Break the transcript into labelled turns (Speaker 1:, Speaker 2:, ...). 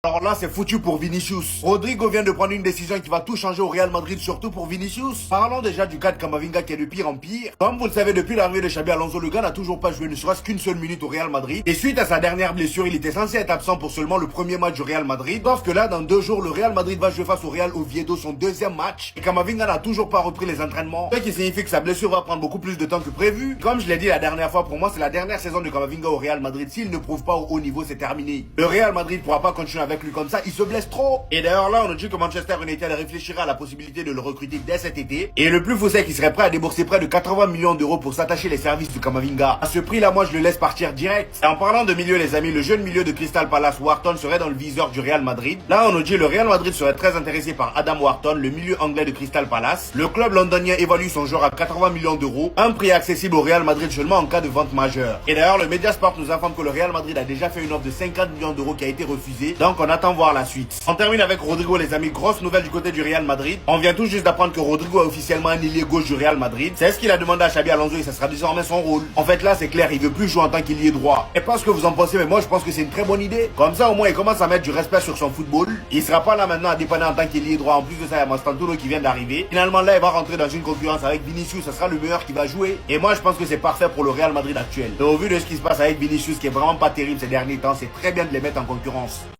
Speaker 1: Alors là, c'est foutu pour Vinicius. Rodrigo vient de prendre une décision qui va tout changer au Real Madrid, surtout pour Vinicius. Parlons déjà du cas de Camavinga qui est de pire en pire. Comme vous le savez, depuis l'arrivée de Xabi Alonso, le gars n'a toujours pas joué ne serait-ce qu'une seule minute au Real Madrid. Et suite à sa dernière blessure, il était censé être absent pour seulement le premier match du Real Madrid. Sauf que là, dans 2 jours, le Real Madrid va jouer face au Real Oviedo, son deuxième match. Et Camavinga n'a toujours pas repris les entraînements. Ce qui signifie que sa blessure va prendre beaucoup plus de temps que prévu. Comme je l'ai dit la dernière fois, pour moi, c'est la dernière saison de Camavinga au Real Madrid. S'il ne prouve pas au haut niveau, c'est terminé. Le Real Madrid pourra pas continuer avec lui comme ça. Il se blesse trop. Et d'ailleurs là on nous dit que Manchester United réfléchira à la possibilité de le recruter dès cet été. Et le plus fou c'est qu'il serait prêt à débourser près de 80 millions d'euros pour s'attacher les services de Camavinga. À ce prix là moi je le laisse partir direct. Et en parlant de milieu les amis, le jeune milieu de Crystal Palace Wharton serait dans le viseur du Real Madrid. Là on nous dit le Real Madrid serait très intéressé par Adam Wharton, le milieu anglais de Crystal Palace. Le club londonien évalue son joueur à 80 millions d'euros, un prix accessible au Real Madrid seulement en cas de vente majeure. Et d'ailleurs le Mediasport nous informe que le Real Madrid a déjà fait une offre de 50 millions d'euros qui a été refusée, donc on attend voir la suite. On termine avec Rodrigo les amis, grosse nouvelle du côté du Real Madrid. On vient tout juste d'apprendre que Rodrigo est officiellement un ailier gauche du Real Madrid. C'est ce qu'il a demandé à Xabi Alonso et ça sera désormais son rôle. En fait là c'est clair, il veut plus jouer en tant qu'ailier droit. Et pas ce que vous en pensez, mais moi je pense que c'est une très bonne idée. Comme ça au moins il commence à mettre du respect sur son football. Il sera pas là maintenant à dépanner en tant qu'ailier droit. En plus de ça il y a Mastantuono qui vient d'arriver. Finalement là il va rentrer dans une concurrence avec Vinicius, ça sera le meilleur qui va jouer. Et moi je pense que c'est parfait pour le Real Madrid actuel. Et au vu de ce qui se passe avec Vinicius qui est vraiment pas terrible ces derniers temps, c'est très bien de les mettre en concurrence.